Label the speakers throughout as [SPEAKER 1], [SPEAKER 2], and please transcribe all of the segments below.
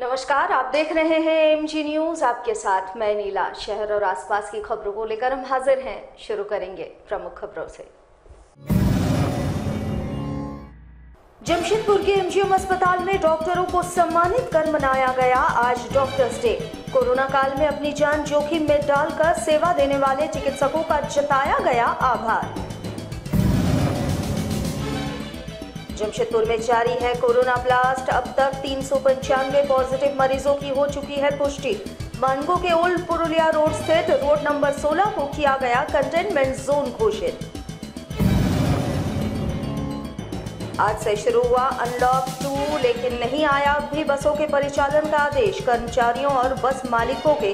[SPEAKER 1] नमस्कार, आप देख रहे हैं एमजी न्यूज। आपके साथ मैं नीला। शहर और आसपास की खबरों को लेकर हम हाजिर हैं। शुरू करेंगे प्रमुख खबरों से। जमशेदपुर के एमजीएम अस्पताल में डॉक्टरों को सम्मानित कर मनाया गया आज डॉक्टर्स डे। कोरोना काल में अपनी जान जोखिम में डालकर सेवा देने वाले चिकित्सकों का जताया गया आभार। जमशेदपुर में जारी है कोरोना ब्लास्ट। अब तक 395 पॉजिटिव मरीजों की हो चुकी है पुष्टि। मानगो के ओल्ड पुरुलिया रोड स्थित रोड नंबर 16 को किया गया कंटेनमेंट जोन घोषित। आज से शुरू हुआ अनलॉक 2, लेकिन नहीं आया अब भी बसों के परिचालन का आदेश। कर्मचारियों और बस मालिकों के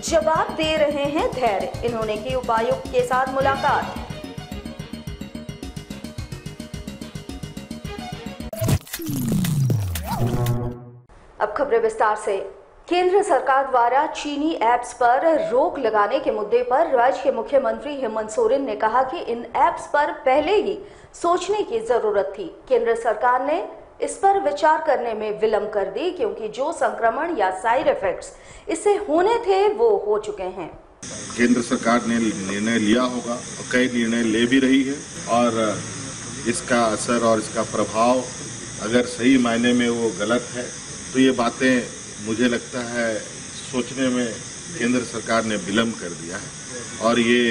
[SPEAKER 1] जवाब दे रहे हैं धैर्य। इन्होंने की उपायुक्त के साथ मुलाकात। अब खबरें विस्तार से। केंद्र सरकार द्वारा चीनी ऐप्स पर रोक लगाने के मुद्दे पर राज्य के मुख्यमंत्री हेमंत सोरेन ने कहा कि इन ऐप्स पर पहले ही सोचने की जरूरत थी। केंद्र सरकार ने इस पर विचार करने में विलंब कर दी, क्योंकि जो संक्रमण या साइड इफेक्ट्स इससे होने थे वो हो चुके हैं।
[SPEAKER 2] केंद्र सरकार ने निर्णय लिया होगा और कई निर्णय ले भी रही है, और इसका असर और इसका प्रभाव अगर सही मायने में वो गलत है तो ये बातें मुझे लगता है सोचने में केंद्र सरकार ने विलंब कर दिया है। और ये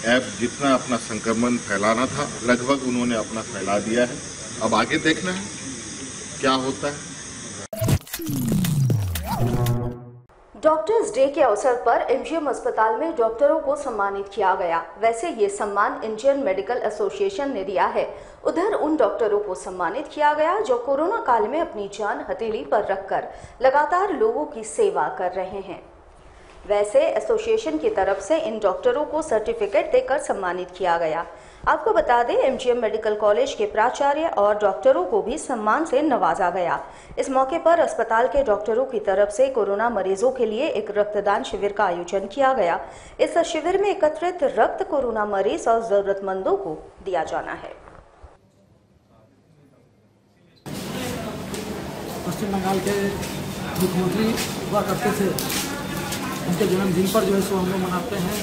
[SPEAKER 2] ऐप जितना अपना संक्रमण फैलाना था लगभग उन्होंने अपना फैला दिया है। अब आगे देखना है क्या होता है।
[SPEAKER 1] डॉक्टर्स डे के अवसर पर एमजीएम अस्पताल में डॉक्टरों को सम्मानित किया गया। वैसे ये सम्मान इंडियन मेडिकल एसोसिएशन ने दिया है। उधर उन डॉक्टरों को सम्मानित किया गया जो कोरोना काल में अपनी जान हथेली पर रखकर लगातार लोगों की सेवा कर रहे हैं। वैसे एसोसिएशन की तरफ से इन डॉक्टरों को सर्टिफिकेट देकर सम्मानित किया गया। आपको बता दें, एमजीएम मेडिकल कॉलेज के प्राचार्य और डॉक्टरों को भी सम्मान से नवाजा गया। इस मौके पर अस्पताल के डॉक्टरों की तरफ से कोरोना मरीजों के लिए एक रक्तदान शिविर का आयोजन किया गया। इस शिविर में एकत्रित रक्त कोरोना मरीज और जरूरतमंदों को दिया जाना है।
[SPEAKER 3] पश्चिम बंगाल के मुख्यमंत्री हुआ करते थे, उनके जन्मदिन पर जो है सो हम लोग मनाते हैं।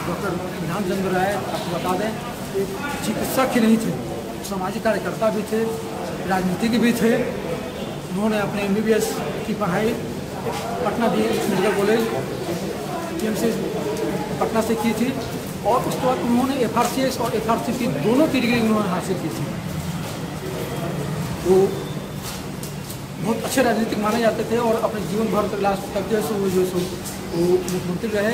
[SPEAKER 3] डॉक्टर ध्यानचंद राय, आपको बता दें, एक चिकित्सक ही नहीं थे, सामाजिक कार्यकर्ता भी थे, राजनीतिक भी थे। उन्होंने अपने MBBS की पढ़ाई Patna medical college PMC Patna से की थी, और उसके बाद उन्होंने FRCS और FRCP दोनों की डिग्री उन्होंने हासिल की थी। वो बहुत अच्छे राजनीतिक माने जाते थे और अपने जीवन भर तक लास्ट तक जो है वो मुख्यमंत्री रहे।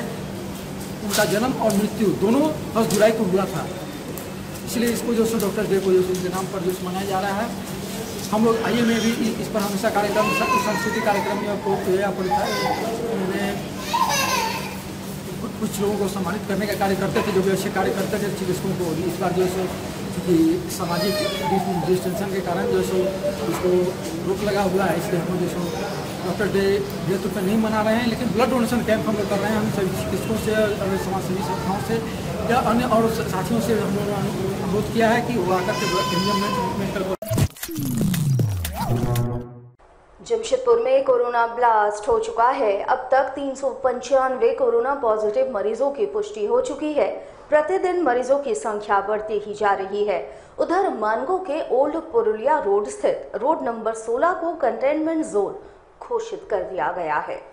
[SPEAKER 3] उनका जन्म और मृत्यु दोनों 10 जुलाई को हुआ था, इसलिए इसको जो सो डॉक्टर डे को जो उनके नाम पर जो मनाया जा रहा है। हम लोग आइए में भी इस पर हमेशा कार्यक्रम सांस्कृतिक कार्यक्रम में कुछ लोगों को सम्मानित करने का कार्य करते थे, जो भी अच्छे कार्य करते थे चिकित्सकों को। इस बार जो है कि सामाजिक डिस्टेंशन के कारण जो है उसको रोक लगा हुआ है, इसलिए हम जो डॉक्टर डे तो पे नहीं मना रहे हैं, लेकिन ब्लड डोनेशन कैंप हम लोग कर रहे हैं। हम सभी चिकित्सकों से और समाजसेवी संस्थाओं से या अन्य और साथियों से हम लोगों ने अनुरोध किया है कि वो आकर के
[SPEAKER 1] जमशेदपुर में कोरोना ब्लास्ट हो चुका है। अब तक 395 कोरोना पॉजिटिव मरीजों की पुष्टि हो चुकी है। प्रतिदिन मरीजों की संख्या बढ़ती ही जा रही है। उधर मानगो के ओल्ड पुरुलिया रोड स्थित रोड नंबर 16 को कंटेनमेंट जोन घोषित कर दिया गया है।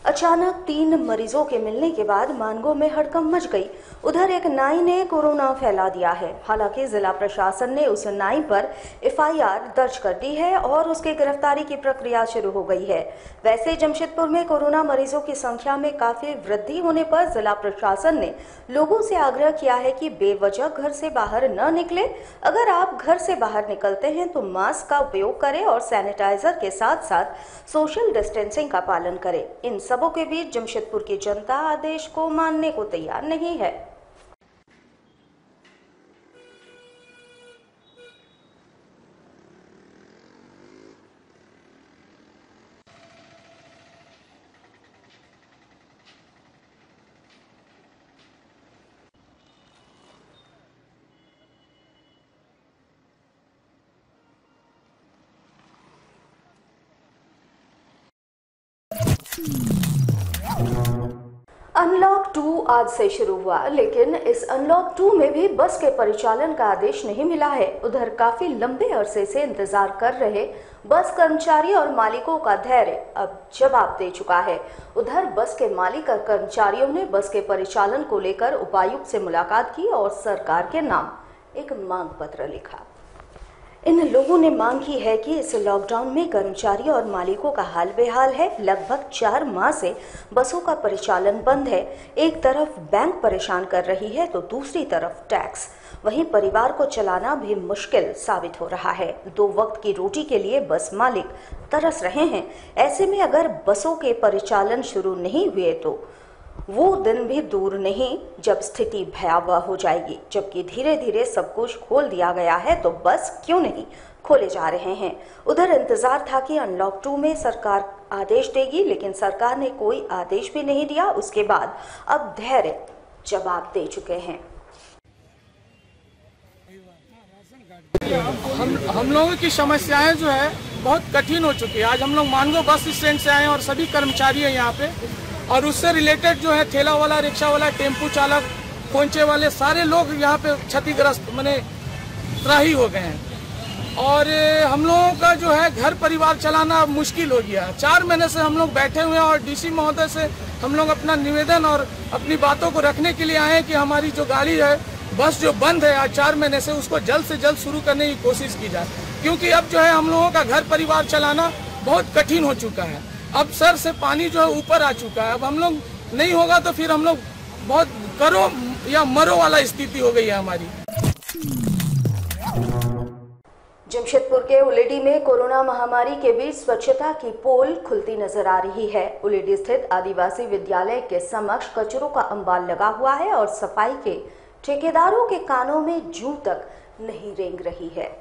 [SPEAKER 1] अचानक 3 मरीजों के मिलने के बाद मानगो में हड़कंप मच गई। उधर एक नाई ने कोरोना फैला दिया है। हालांकि जिला प्रशासन ने उस नाई पर FIR दर्ज कर दी है और उसकी गिरफ्तारी की प्रक्रिया शुरू हो गई है। वैसे जमशेदपुर में कोरोना मरीजों की संख्या में काफी वृद्धि होने पर जिला प्रशासन ने लोगों से आग्रह किया है कि बेवजह घर से बाहर न निकले। अगर आप घर से बाहर निकलते हैं तो मास्क का उपयोग करें और सैनिटाइजर के साथ साथ सोशल डिस्टेंसिंग का पालन करें। इन सबों के बीच जमशेदपुर की जनता आदेश को मानने को तैयार नहीं है। अनलॉक 2 आज से शुरू हुआ, लेकिन इस अनलॉक 2 में भी बस के परिचालन का आदेश नहीं मिला है। उधर काफी लंबे अरसे से इंतजार कर रहे बस कर्मचारी और मालिकों का धैर्य अब जवाब दे चुका है। उधर बस के मालिक और कर्मचारियों ने बस के परिचालन को लेकर उपायुक्त से मुलाकात की और सरकार के नाम एक मांग पत्र लिखा। इन लोगों ने मांग की है कि इस लॉकडाउन में कर्मचारी और मालिकों का हाल बेहाल है। लगभग 4 माह से बसों का परिचालन बंद है। एक तरफ बैंक परेशान कर रही है तो दूसरी तरफ टैक्स। वहीं परिवार को चलाना भी मुश्किल साबित हो रहा है। 2 वक्त की रोटी के लिए बस मालिक तरस रहे हैं। ऐसे में अगर बसों के परिचालन शुरू नहीं हुए तो वो दिन भी दूर नहीं जब स्थिति भयावह हो जाएगी। जबकि धीरे धीरे सब कुछ खोल दिया गया है तो बस क्यों नहीं खोले जा रहे हैं। उधर इंतजार था कि अनलॉक 2 में सरकार आदेश देगी, लेकिन सरकार ने कोई आदेश भी नहीं दिया। उसके बाद अब धैर्य जवाब दे चुके हैं।
[SPEAKER 3] हम लोगों की समस्याएं जो है बहुत कठिन हो चुकी है। आज हम लोग मानगो बस स्टैंड से आए और सभी कर्मचारी हैं यहाँ पे, और उससे रिलेटेड जो है ठेला वाला, रिक्शा वाला, टेम्पू चालक, पोंचे वाले सारे लोग यहाँ पे क्षतिग्रस्त माने त्राही हो गए हैं। और हम लोगों का जो है घर परिवार चलाना मुश्किल हो गया। 4 महीने से हम लोग बैठे हुए हैं और डीसी महोदय से हम लोग अपना निवेदन और अपनी बातों को रखने के लिए आए हैं कि हमारी जो गाड़ी है, बस जो बंद है आज 4 महीने से, उसको जल्द से जल्द शुरू करने की कोशिश की जाए। क्योंकि अब जो है हम लोगों का घर परिवार चलाना बहुत कठिन हो चुका है। अब सर से पानी जो है ऊपर आ चुका है। अब हम लोग नहीं होगा तो फिर हम लोग बहुत करो या मरो वाला स्थिति हो गई है हमारी।
[SPEAKER 1] जमशेदपुर के उलेडी में कोरोना महामारी के बीच स्वच्छता की पोल खुलती नजर आ रही है। उलेडी स्थित आदिवासी विद्यालय के समक्ष कचरों का अंबार लगा हुआ है और सफाई के ठेकेदारों के कानों में जूं तक नहीं रेंग रही है।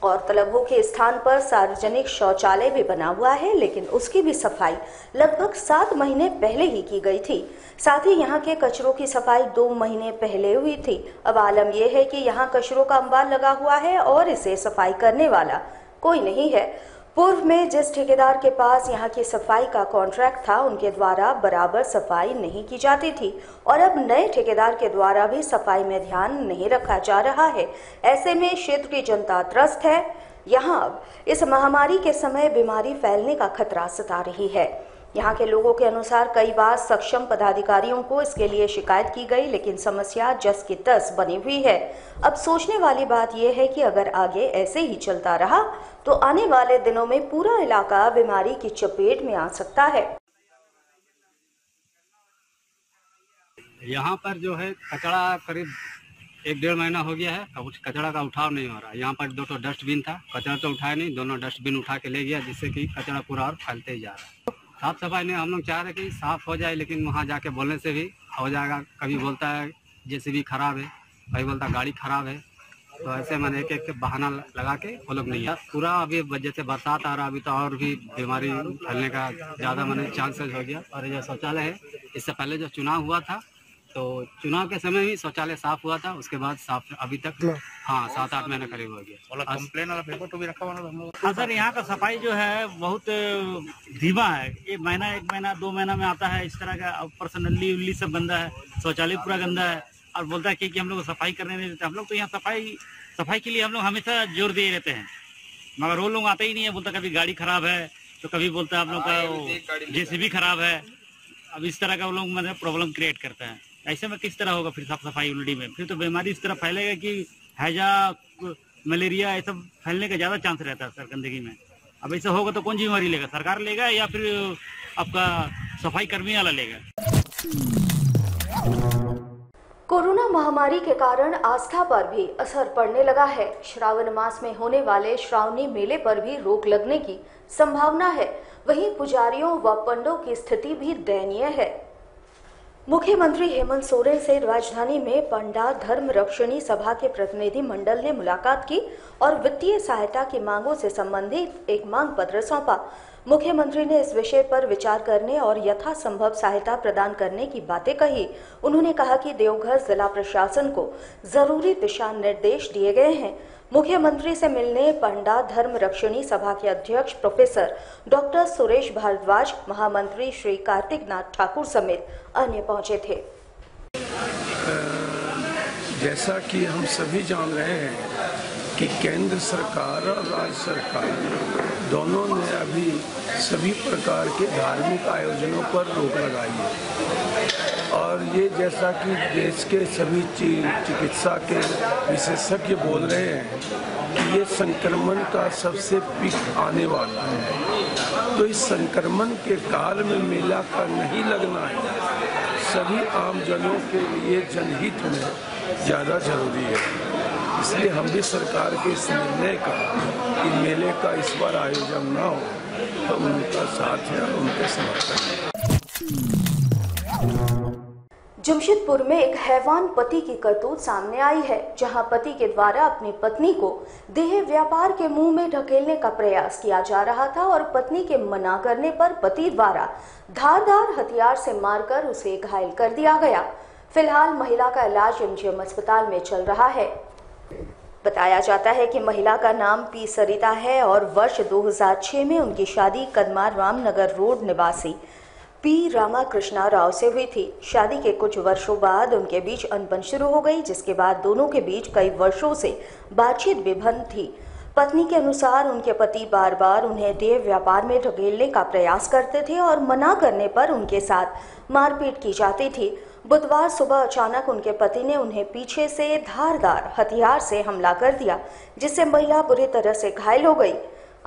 [SPEAKER 1] गौरतलब हो के स्थान पर सार्वजनिक शौचालय भी बना हुआ है, लेकिन उसकी भी सफाई लगभग 7 महीने पहले ही की गई थी। साथ ही यहाँ के कचरों की सफाई 2 महीने पहले हुई थी। अब आलम यह है कि यहाँ कचरों का अंबार लगा हुआ है और इसे सफाई करने वाला कोई नहीं है। पूर्व में जिस ठेकेदार के पास यहाँ की सफाई का कॉन्ट्रैक्ट था, उनके द्वारा बराबर सफाई नहीं की जाती थी और अब नए ठेकेदार के द्वारा भी सफाई में ध्यान नहीं रखा जा रहा है। ऐसे में क्षेत्र की जनता त्रस्त है। यहाँ अब इस महामारी के समय बीमारी फैलने का खतरा सता रही है। यहाँ के लोगों के अनुसार कई बार सक्षम पदाधिकारियों को इसके लिए शिकायत की गई, लेकिन समस्या जस की तस बनी हुई है। अब सोचने वाली बात यह है कि अगर आगे ऐसे ही चलता रहा तो आने वाले दिनों में पूरा इलाका बीमारी की चपेट में आ सकता है।
[SPEAKER 4] यहाँ पर जो है कचरा करीब 1-1.5 महीना हो गया है, कुछ कचरा का उठाव नहीं हो रहा। यहाँ पर 2 डस्टबिन था, कचरा तो उठाया नहीं, दोनों डस्टबिन उठा के ले गया, जिससे कि कचरा पूरा और फैलते ही जा रहा है। साफ सफाई नहीं, हम लोग चाह रहे कि साफ हो जाए, लेकिन वहाँ जाके बोलने से भी हो जाएगा। कभी बोलता है जेसीबी खराब है, कभी बोलता गाड़ी खराब है, तो ऐसे मैंने एक बहाना लगा के वो लोग नहीं है। पूरा अभी जैसे बरसात आ रहा, अभी तो और भी बीमारी फैलने का ज़्यादा मैंने चांसेस हो गया। और ये शौचालय है, इससे पहले जो चुनाव हुआ था तो चुनाव के समय भी शौचालय साफ हुआ था, उसके बाद साफ अभी तक 7-8 महीने करीब हो गया।
[SPEAKER 5] कंप्लेन वाला पेपर तो भी रखा हुआ हम लोग।
[SPEAKER 6] हाँ सर, यहाँ का सफाई जो है बहुत धीमा है। 1 महीना 2 महीना में आता है। इस तरह का ऊपर नल्ली उल्ली सब गंदा है, शौचालय पूरा गंदा है और बोलता है कि हम लोग सफाई करने नहीं देते। हम लोग तो यहाँ सफाई के लिए हम लोग हमेशा जोर दिए रहते हैं, मगर वो लोग आते ही नहीं है। बोलता कभी गाड़ी खराब है तो कभी बोलता है आप लोग का जेसीबी खराब है। अब इस तरह का वो लोग मतलब प्रॉब्लम क्रिएट करते हैं। ऐसे में किस तरह होगा फिर साफ सफाई उल्टी में? फिर तो बीमारी इस तरह फैलेगा कि हैजा, मलेरिया ये सब फैलने का ज़्यादा चांस रहता है सर गंदगी में। अब ऐसा होगा तो कौन जिम्मेवारी लेगा? सरकार लेगा या फिर आपका सफाई कर्मी वाला लेगा?
[SPEAKER 1] कोरोना महामारी के कारण आस्था पर भी असर पड़ने लगा है। श्रावण मास में होने वाले श्रावणी मेले पर भी रोक लगने की संभावना है। वहीं पुजारियों व पंडों की स्थिति भी दयनीय है। मुख्यमंत्री हेमंत सोरेन से राजधानी में पंडा धर्म रक्षणी सभा के प्रतिनिधि मंडल ने मुलाकात की और वित्तीय सहायता की मांगों से संबंधित एक मांग पत्र सौंपा। मुख्यमंत्री ने इस विषय पर विचार करने और यथासंभव सहायता प्रदान करने की बातें कही। उन्होंने कहा कि देवघर जिला प्रशासन को जरूरी दिशा निर्देश दिए गए हैं। मुख्यमंत्री से मिलने पंडा धर्म रक्षणी सभा के अध्यक्ष प्रोफेसर डॉक्टर सुरेश भारद्वाज, महामंत्री श्री कार्तिक नाथ ठाकुर समेत अन्य पहुंचे थे।
[SPEAKER 7] जैसा कि हम सभी जान रहे हैं कि केंद्र सरकार और राज्य सरकार दोनों ने अभी सभी प्रकार के धार्मिक आयोजनों पर रोक लगाई है और ये जैसा कि देश के सभी चिकित्सा के विशेषज्ञ बोल रहे हैं कि ये संक्रमण का सबसे पीक आने वाला है, तो इस संक्रमण के काल में मेला का नहीं लगना है सभी आम जनों के लिए जनहित में ज़्यादा जरूरी है। इसलिए हम भी सरकार के इस निर्णय का कि मेले का इस बार आयोजन न हो, हम उनका साथ है, उनके समर्थन है।
[SPEAKER 1] जमशेदपुर में एक हैवान पति की करतूत सामने आई है, जहां पति के द्वारा अपनी पत्नी को देह व्यापार के मुंह में ढकेलने का प्रयास किया जा रहा था और पत्नी के मना करने पर पति द्वारा धारदार हथियार से मारकर उसे घायल कर दिया गया। फिलहाल महिला का इलाज एमजीएम अस्पताल में चल रहा है। बताया जाता है कि महिला का नाम पी सरिता है और वर्ष 2006 में उनकी शादी कदमार रामनगर रोड निवासी पी रामाकृष्णा राव से हुई थी। शादी के कुछ वर्षों बाद उनके बीच अनबन शुरू हो गई, जिसके बाद दोनों के बीच कई वर्षों से बातचीत भी बंद थी। पत्नी के अनुसार उनके पति बार बार उन्हें देह व्यापार में ढकेलने का प्रयास करते थे और मना करने पर उनके साथ मारपीट की जाती थी। बुधवार सुबह अचानक उनके पति ने उन्हें पीछे से धारदार हथियार से हमला कर दिया, जिससे महिला बुरी तरह से घायल हो गई।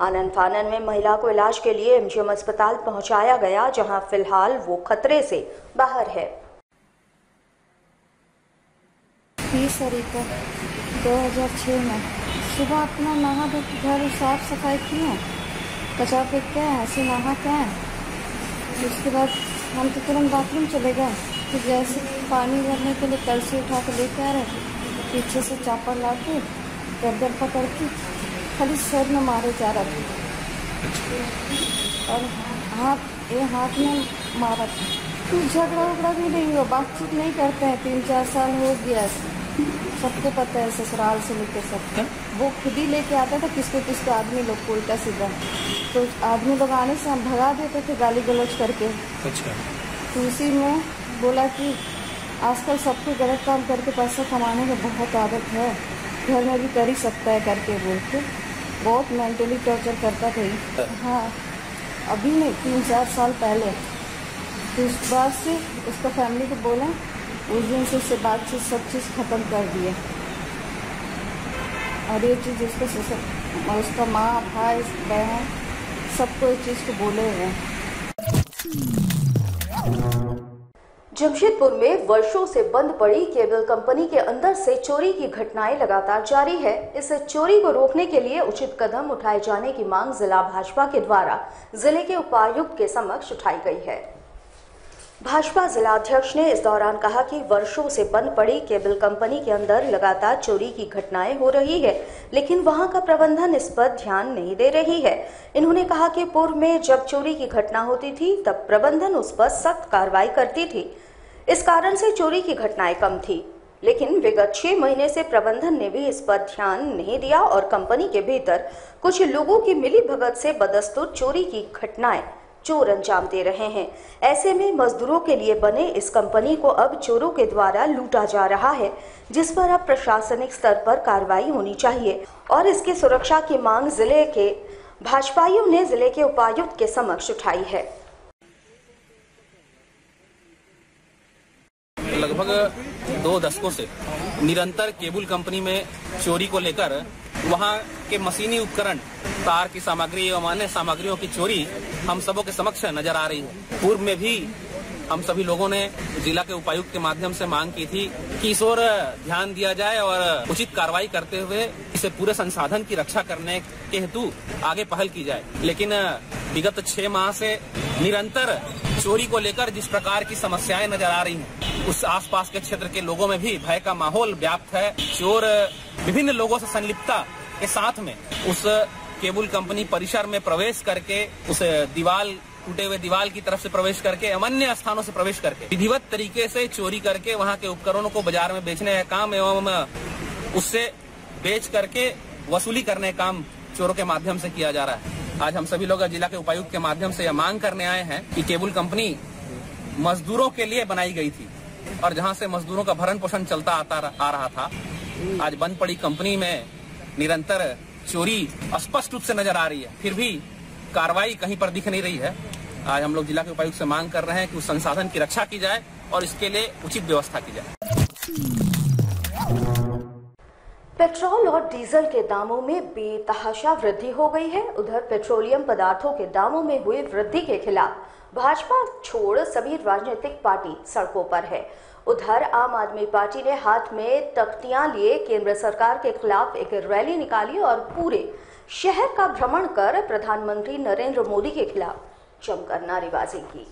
[SPEAKER 1] आनन फानन में महिला को इलाज के लिए एमजीएम अस्पताल पहुंचाया गया, जहां फिलहाल वो खतरे से बाहर है।
[SPEAKER 8] पी सरिता 2006 में सुबह अपना नहा धो घर साफ सफाई किए, कचरा फेंकते हैं, ऐसे नहाते हैं। उसके बाद हम तो तुरंत बाथरूम चले गए, फिर जैसे पानी भरने के लिए कलसी उठा के लेके आ रहे, पीछे से चापड़ ला के गर्दन पकड़ के खाली सर में मारे जा रहा था और हाथ में मारा था। कुछ झगड़ा उगड़ा भी नहीं हुआ, बातचीत नहीं करते हैं, 3-4 साल हो गया। सबको पता है, ससुराल से लेकर सबका वो खुद ही लेके आता था किसको आदमी लोग को उल्टा सीधा, तो आदमी लोग आने से हम भगा देते थे गाली गलौज करके। अच्छा। तो उसी में बोला कि आजकल सबको गलत काम करके पैसा कमाने की बहुत आदत है, घर में भी कर ही सकता है करके बोल के बहुत मेंटली टॉर्चर करता था। हाँ, अभी नहीं, 3-4 साल पहले। तो उस बाद से उसका फैमिली को बोला, उस दिन से उससे बातचीत सब चीज़ ख़त्म कर दिए। और ये चीज़ उसका ससुर और उसका माँ भाई बहन सबको इस चीज़ को बोले हुए।
[SPEAKER 1] जमशेदपुर में वर्षों से बंद पड़ी केबल कंपनी के अंदर से चोरी की घटनाएं लगातार जारी है। इस चोरी को रोकने के लिए उचित कदम उठाए जाने की मांग जिला भाजपा के द्वारा जिले के उपायुक्त के समक्ष उठाई गई है। भाजपा जिलाध्यक्ष ने इस दौरान कहा कि वर्षों से बंद पड़ी केबल कंपनी के अंदर लगातार चोरी की घटनाएं हो रही है, लेकिन वहां का प्रबंधन इस पर ध्यान नहीं दे रही है। इन्होंने कहा कि पूर्व में जब चोरी की घटना होती थी तब प्रबंधन उस पर सख्त कार्रवाई करती थी, इस कारण से चोरी की घटनाएं कम थी। लेकिन विगत 6 महीने से प्रबंधन ने भी इस पर ध्यान नहीं दिया और कंपनी के भीतर कुछ लोगों की मिलीभगत से बदस्तूर चोरी की घटनाएं चोर अंजाम दे रहे हैं। ऐसे में मजदूरों के लिए बने इस कंपनी को अब चोरों के द्वारा लूटा जा रहा है, जिस पर अब प्रशासनिक स्तर पर कार्रवाई होनी चाहिए और इसकी सुरक्षा की मांग जिले के भाजपाइयों ने जिले के उपायुक्त के समक्ष उठाई है।
[SPEAKER 9] लगभग 2 दशकों से निरंतर केबल कंपनी में चोरी को लेकर वहां के मशीनी उपकरण, तार की सामग्री एवं अन्य सामग्रियों की चोरी हम सबों के समक्ष नजर आ रही है। पूर्व में भी हम सभी लोगों ने जिला के उपायुक्त के माध्यम से मांग की थी कि इस ओर ध्यान दिया जाए और उचित कार्रवाई करते हुए इसे पूरे संसाधन की रक्षा करने के हेतु आगे पहल की जाए। लेकिन विगत 6 माह से निरंतर चोरी को लेकर जिस प्रकार की समस्याएं नजर आ रही हैं, उस आसपास के क्षेत्र के लोगों में भी भय का माहौल व्याप्त है। चोर विभिन्न लोगों से संलिप्तता के साथ में उस केबल कंपनी परिसर में प्रवेश करके उस टूटे हुए दीवार की तरफ से प्रवेश करके अन्य स्थानों से प्रवेश करके विधिवत तरीके से चोरी करके वहां के उपकरणों को बाजार में बेचने का काम एवं उससे बेच करके वसूली करने का काम चोरों के माध्यम से किया जा रहा है। आज हम सभी लोग जिला के उपायुक्त के माध्यम से यह मांग करने आए हैं कि केबल कंपनी मजदूरों के लिए बनाई गई थी और जहां से मजदूरों का भरण पोषण चलता आ रहा था, आज बंद पड़ी कंपनी में निरंतर चोरी स्पष्ट रूप से नजर आ रही है, फिर भी कार्रवाई कहीं पर दिख नहीं रही है। आज हम लोग जिला के उपायुक्त से मांग कर रहे हैं कि उस संसाधन की रक्षा की जाए और इसके लिए उचित व्यवस्था की जाए।
[SPEAKER 1] पेट्रोल और डीजल के दामों में बेतहाशा वृद्धि हो गई है। उधर पेट्रोलियम पदार्थों के दामों में हुई वृद्धि के खिलाफ भाजपा छोड़ सभी राजनीतिक पार्टी सड़कों पर है। उधर आम आदमी पार्टी ने हाथ में तख्तियां लिए केंद्र सरकार के खिलाफ एक रैली निकाली और पूरे शहर का भ्रमण कर प्रधानमंत्री नरेंद्र मोदी के खिलाफ जमकर नारेबाजी की।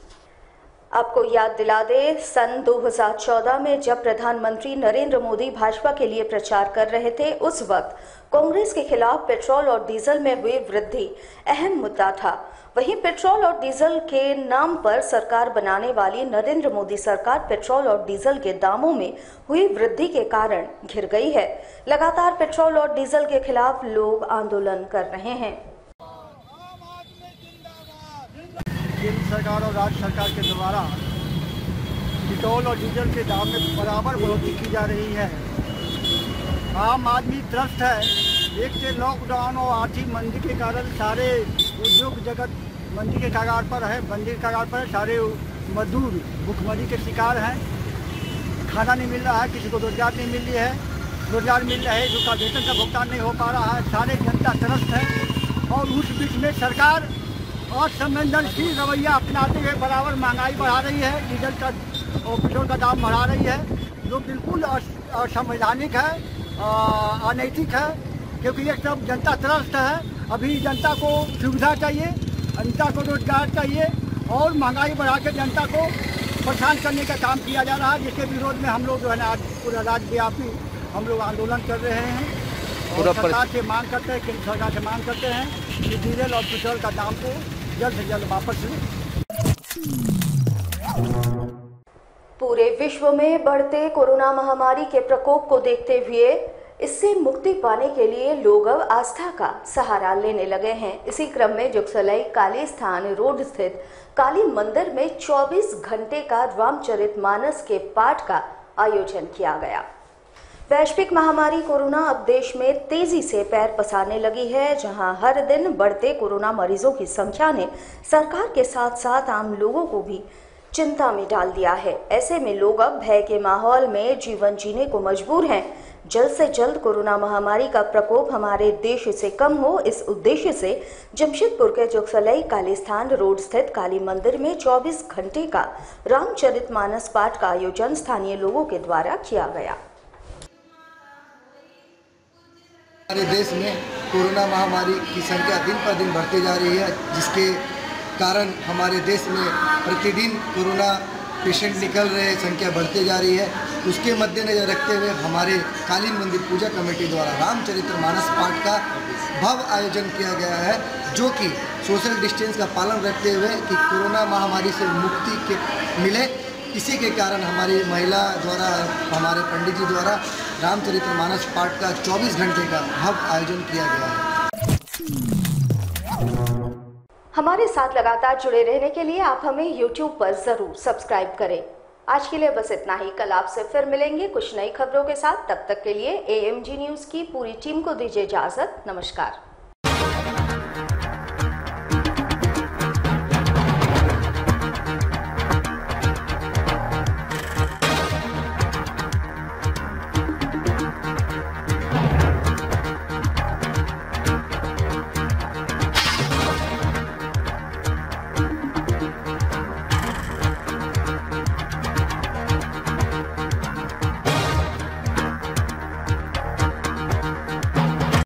[SPEAKER 1] आपको याद दिला दे, सन 2014 में जब प्रधानमंत्री नरेंद्र मोदी भाजपा के लिए प्रचार कर रहे थे, उस वक्त कांग्रेस के खिलाफ पेट्रोल और डीजल में हुई वृद्धि अहम मुद्दा था। वहीं पेट्रोल और डीजल के नाम पर सरकार बनाने वाली नरेंद्र मोदी सरकार पेट्रोल और डीजल के दामों में हुई वृद्धि के कारण घिर गई है। लगातार पेट्रोल और डीजल के खिलाफ लोग आंदोलन कर रहे हैं।
[SPEAKER 3] केंद्र सरकार और राज्य सरकार के द्वारा पेट्रोल और डीजल के दाम में बराबर बढ़ोतरी की जा रही है। आम आदमी त्रस्त है। एक से लॉकडाउन और आर्थिक मंदी के कारण सारे उद्योग जगत मंदी के कगार पर है, मंदी के कगार पर है। सारे मजदूर भूखमरी के शिकार हैं। खाना नहीं मिल रहा है, किसी को रोजगार नहीं मिल रही है, रोजगार मिल रहा है जिसका वेतन का भुगतान नहीं हो पा रहा है। सारे जनता त्रस्त है और उस बीच में सरकार असंवेदनशील रवैया अपनाते हुए बराबर महंगाई बढ़ा रही है, डीजल का और पेट्रोल का दाम बढ़ा रही है, जो बिल्कुल असंवैधानिक है, अनैतिक है, क्योंकि ये सब जनता त्रस्त है। अभी जनता को सुविधा चाहिए, जनता को रोजगार चाहिए और महंगाई बढ़ा के जनता को परेशान करने का काम किया जा रहा है, जिसके विरोध में हम लोग जो है ना आज पूरा राज्यव्यापी हम लोग आंदोलन कर रहे हैं और सरकार से मांग करते हैं, केंद्र सरकार से मांग करते हैं कि डीजल और पेट्रोल का दाम को जल्द से जल्द वापस लें।
[SPEAKER 1] पूरे विश्व में बढ़ते कोरोना महामारी के प्रकोप को देखते हुए इससे मुक्ति पाने के लिए लोग अब आस्था का सहारा लेने लगे हैं। इसी क्रम में जुगसलाई काली स्थान रोड स्थित काली मंदिर में 24 घंटे का रामचरितमानस के पाठ का आयोजन किया गया। वैश्विक महामारी कोरोना अब देश में तेजी से पैर पसारने लगी है, जहां हर दिन बढ़ते कोरोना मरीजों की संख्या ने सरकार के साथ साथ आम लोगों को भी चिंता में डाल दिया है। ऐसे में लोग अब भय के माहौल में जीवन जीने को मजबूर हैं। जल्द से जल्द कोरोना महामारी का प्रकोप हमारे देश से कम हो, इस उद्देश्य से जमशेदपुर के जुगसलाई काली स्थान रोड स्थित काली मंदिर में 24 घंटे का रामचरितमानस पाठ का आयोजन स्थानीय लोगों के द्वारा किया गया।
[SPEAKER 10] हमारे देश में कोरोना महामारी की संख्या दिन पर दिन बढ़ती जा रही है, जिसके कारण हमारे देश में प्रतिदिन कोरोना पेशेंट निकल रहे, संख्या बढ़ती जा रही है। उसके मद्देनजर रखते हुए हमारे काली मंदिर पूजा कमेटी द्वारा रामचरितमानस पाठ का भव्य आयोजन किया गया है, जो कि सोशल डिस्टेंस का पालन रखते हुए कि कोरोना महामारी से मुक्ति मिले। इसी के कारण हमारी महिला द्वारा, हमारे पंडित जी द्वारा रामचरितमानस पाठ का 24 घंटे का भव्य आयोजन किया गया है।
[SPEAKER 1] हमारे साथ लगातार जुड़े रहने के लिए आप हमें YouTube पर जरूर सब्सक्राइब करें। आज के लिए बस इतना ही। कल आपसे फिर मिलेंगे कुछ नई खबरों के साथ। तब तक के लिए AMG न्यूज की पूरी टीम को दीजिए इजाजत। नमस्कार।